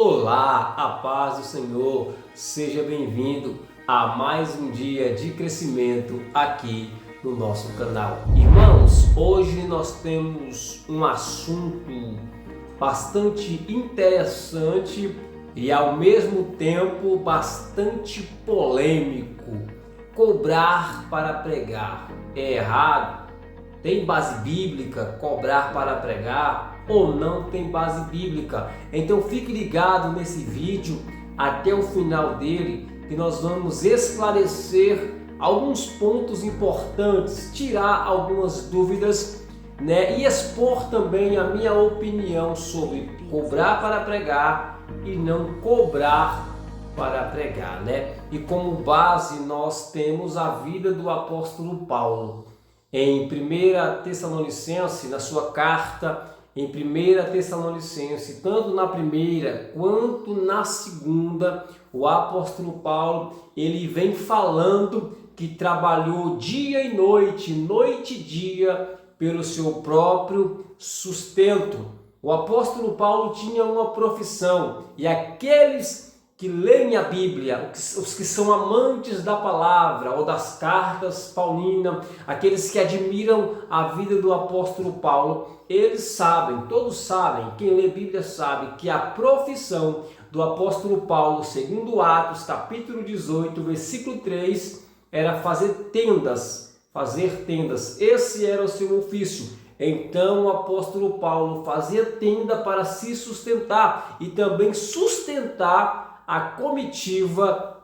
Olá, a paz do Senhor, seja bem-vindo a mais um dia de crescimento aqui no nosso canal. Irmãos, hoje nós temos um assunto bastante interessante e ao mesmo tempo bastante polêmico. Cobrar para pregar é errado? Tem base bíblica cobrar para pregar ou não tem base bíblica? Então fique ligado nesse vídeo até o final dele, que nós vamos esclarecer alguns pontos importantes, tirar algumas dúvidas, e expor também a minha opinião sobre cobrar para pregar e não cobrar para pregar, E como base nós temos a vida do apóstolo Paulo. Em 1 Tessalonicenses, na sua carta, em 1 Tessalonicenses, tanto na primeira quanto na segunda, o apóstolo Paulo, ele vem falando que trabalhou dia e noite, noite e dia, pelo seu próprio sustento. O apóstolo Paulo tinha uma profissão, e aqueles que leem a Bíblia, os que são amantes da palavra ou das cartas paulinas, aqueles que admiram a vida do apóstolo Paulo, eles sabem, todos sabem, quem lê a Bíblia sabe que a profissão do apóstolo Paulo, segundo Atos, capítulo 18, versículo 3, era fazer tendas, esse era o seu ofício. Então o apóstolo Paulo fazia tenda para se sustentar e também sustentar a comitiva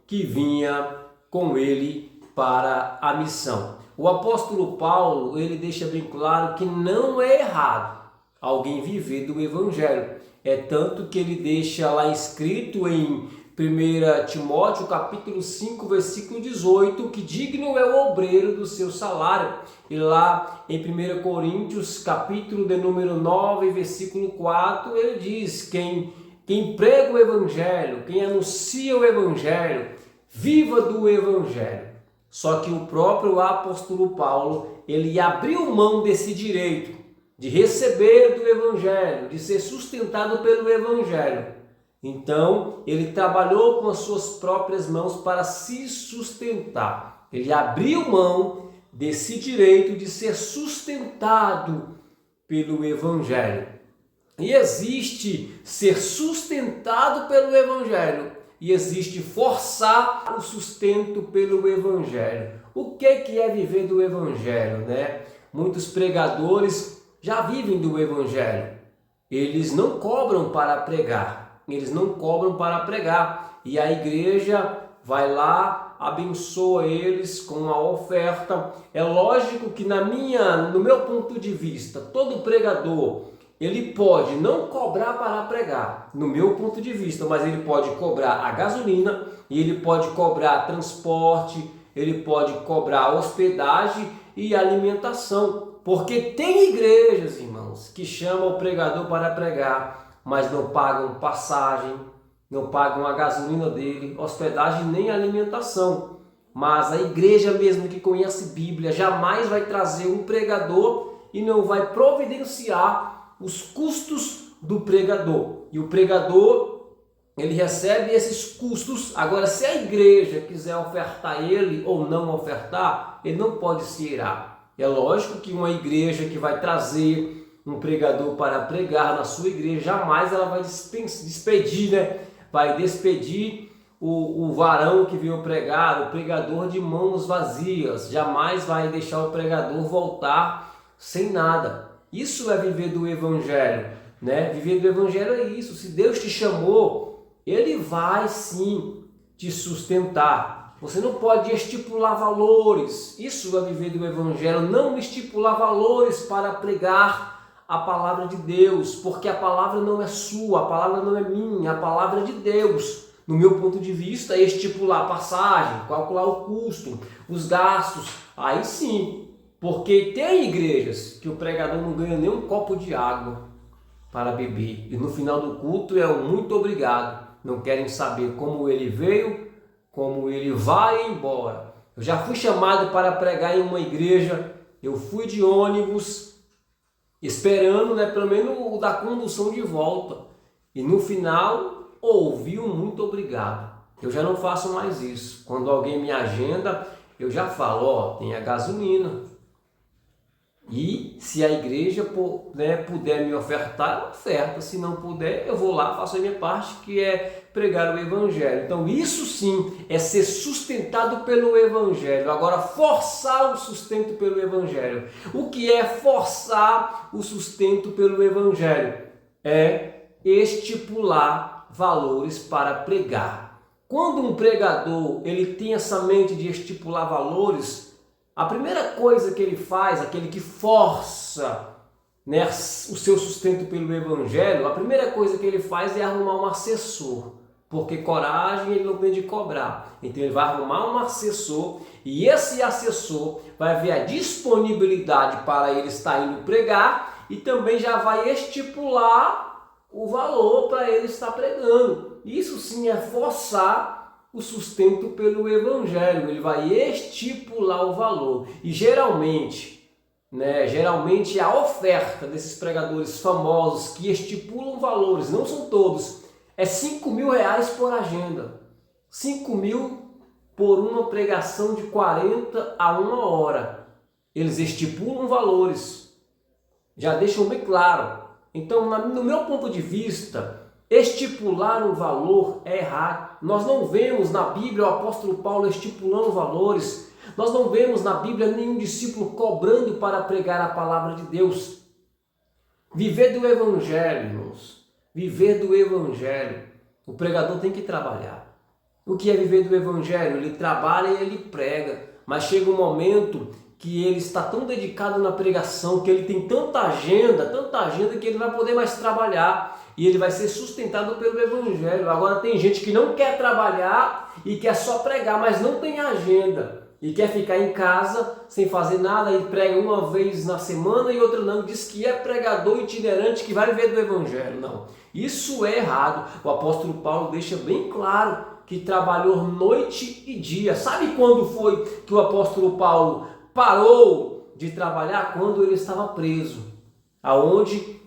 que vinha com ele para a missão. O apóstolo Paulo, ele deixa bem claro que não é errado alguém viver do evangelho. É tanto que ele deixa lá escrito em 1 Timóteo capítulo 5, versículo 18, que digno é o obreiro do seu salário. E lá em 1 Coríntios capítulo de número 9, versículo 4, ele diz: quem prega o evangelho, quem anuncia o evangelho, viva do evangelho. Só que o próprio apóstolo Paulo, ele abriu mão desse direito de receber do evangelho, de ser sustentado pelo evangelho. Então, ele trabalhou com as suas próprias mãos para se sustentar. Ele abriu mão desse direito de ser sustentado pelo evangelho. E existe ser sustentado pelo evangelho e existe forçar o sustento pelo evangelho. O que é viver do evangelho, Muitos pregadores já vivem do evangelho. Eles não cobram para pregar. E a igreja vai lá, abençoa eles com a oferta. É lógico que no meu ponto de vista, todo pregador, ele pode não cobrar para pregar, no meu ponto de vista, mas ele pode cobrar a gasolina, e ele pode cobrar transporte, ele pode cobrar hospedagem e alimentação. Porque tem igrejas, irmãos, que chamam o pregador para pregar, mas não pagam passagem, não pagam a gasolina dele, hospedagem nem alimentação. Mas a igreja mesmo que conhece Bíblia jamais vai trazer um pregador e não vai providenciar os custos do pregador. E o pregador, ele recebe esses custos. Agora, se a igreja quiser ofertar ele ou não ofertar, ele não pode se irar. É lógico que uma igreja que vai trazer um pregador para pregar na sua igreja, jamais ela vai despedir, vai despedir o varão que veio pregar, o pregador de mãos vazias. Jamais vai deixar o pregador voltar sem nada. Isso é viver do evangelho, Viver do evangelho é isso. Se Deus te chamou, ele vai sim te sustentar. Você não pode estipular valores. Isso é viver do evangelho. Não estipular valores para pregar a palavra de Deus, porque a palavra não é sua, a palavra não é minha, a palavra é de Deus. No meu ponto de vista, é estipular a passagem, calcular o custo, os gastos. Aí sim. Porque tem igrejas que o pregador não ganha nem um copo de água para beber. E no final do culto é um muito obrigado. Não querem saber como ele veio, como ele vai embora. Eu já fui chamado para pregar em uma igreja. Eu fui de ônibus, esperando pelo menos o da condução de volta. e no final ouvi um muito obrigado. Eu já não faço mais isso. Quando alguém me agenda, eu já falo, ó, tem a gasolina. E se a igreja puder me ofertar, oferta. Se não puder, eu vou lá, faço a minha parte, que é pregar o Evangelho. Então isso sim é ser sustentado pelo Evangelho. Agora, forçar o sustento pelo Evangelho. O que é forçar o sustento pelo Evangelho? É estipular valores para pregar. Quando um pregador ele tem essa mente de estipular valores, a primeira coisa que ele faz, aquele que força, né, o seu sustento pelo Evangelho, a primeira coisa que ele faz é arrumar um assessor, porque coragem ele não tem de cobrar. Então ele vai arrumar um assessor e esse assessor vai ver a disponibilidade para ele estar indo pregar e também já vai estipular o valor para ele estar pregando. Isso sim é forçar o sustento pelo Evangelho, ele vai estipular o valor. E geralmente a oferta desses pregadores famosos que estipulam valores, não são todos, é R$5.000 por agenda. 5.000 por uma pregação de 40 a 1 hora. Eles estipulam valores, já deixam bem claro. Então, no meu ponto de vista, estipular um valor é errado. Nós não vemos na Bíblia o apóstolo Paulo estipulando valores. Nós não vemos na Bíblia nenhum discípulo cobrando para pregar a palavra de Deus. Viver do Evangelho, irmãos. Viver do Evangelho. O pregador tem que trabalhar. O que é viver do Evangelho? Ele trabalha e ele prega. Mas chega um momento que ele está tão dedicado na pregação, que ele tem tanta agenda que ele não vai poder mais trabalhar. E ele vai ser sustentado pelo Evangelho. Agora tem gente que não quer trabalhar e quer só pregar, mas não tem agenda. E quer ficar em casa sem fazer nada e prega uma vez na semana e outra não. Diz que é pregador itinerante que vai viver do Evangelho. Não, isso é errado. O apóstolo Paulo deixa bem claro que trabalhou noite e dia. Sabe quando foi que o apóstolo Paulo parou de trabalhar? Quando ele estava preso. Aonde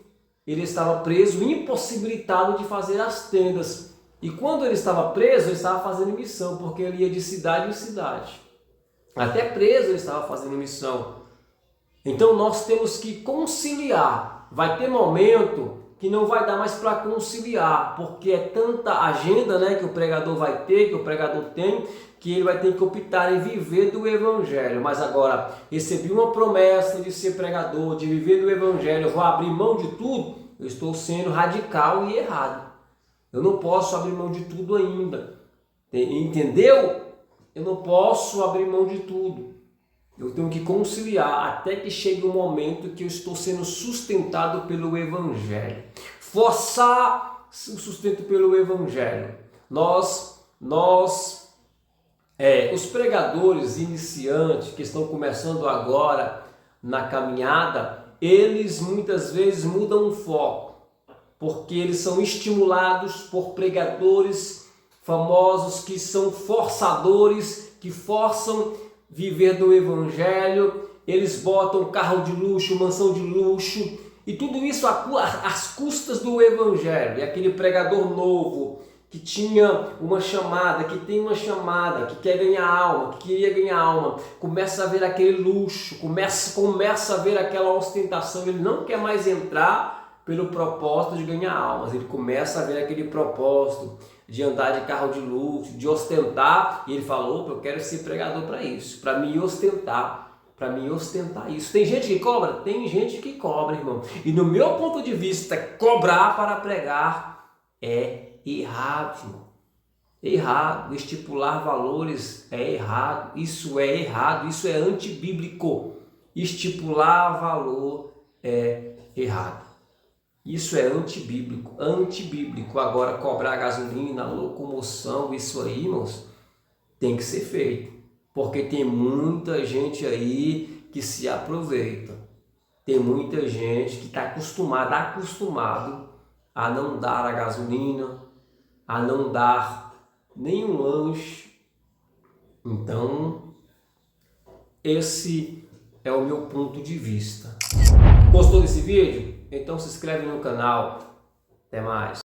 ele estava preso, impossibilitado de fazer as tendas. E quando ele estava preso, ele estava fazendo missão, porque ele ia de cidade em cidade. Até preso ele estava fazendo missão. Então nós temos que conciliar. Vai ter momento que não vai dar mais para conciliar, porque é tanta agenda, né, que o pregador vai ter, que o pregador tem, que ele vai ter que optar em viver do Evangelho. Mas agora, recebi uma promessa de ser pregador, de viver do Evangelho, eu vou abrir mão de tudo, eu estou sendo radical e errado. Eu não posso abrir mão de tudo ainda. Entendeu? Eu não posso abrir mão de tudo. Eu tenho que conciliar até que chegue o momento que eu estou sendo sustentado pelo Evangelho. Forçar o sustento pelo Evangelho. Os pregadores iniciantes que estão começando agora na caminhada, eles muitas vezes mudam o foco, porque eles são estimulados por pregadores famosos que são forçadores, que forçam viver do Evangelho. Eles botam carro de luxo, mansão de luxo, e tudo isso às custas do Evangelho. E aquele pregador novo que tinha uma chamada, que tem uma chamada, que quer ganhar alma, que queria ganhar alma, começa a ver aquele luxo, começa a ver aquela ostentação. Ele não quer mais entrar pelo propósito de ganhar almas, ele começa a ver aquele propósito de andar de carro de luxo, de ostentar, e ele fala: opa, eu quero ser pregador para isso, para me ostentar isso. Tem gente que cobra? Tem gente que cobra, irmão. E no meu ponto de vista, cobrar para pregar é errado, irmão. Errado. Estipular valores é errado. Isso é errado, isso é antibíblico. Estipular valor é errado. Isso é antibíblico. Agora, cobrar gasolina, locomoção, isso aí, irmãos, tem que ser feito. Porque tem muita gente aí que se aproveita. Tem muita gente que está acostumado a não dar a gasolina, a não dar nenhum lanche. Então, esse é o meu ponto de vista. Gostou desse vídeo? Então se inscreve no canal. Até mais.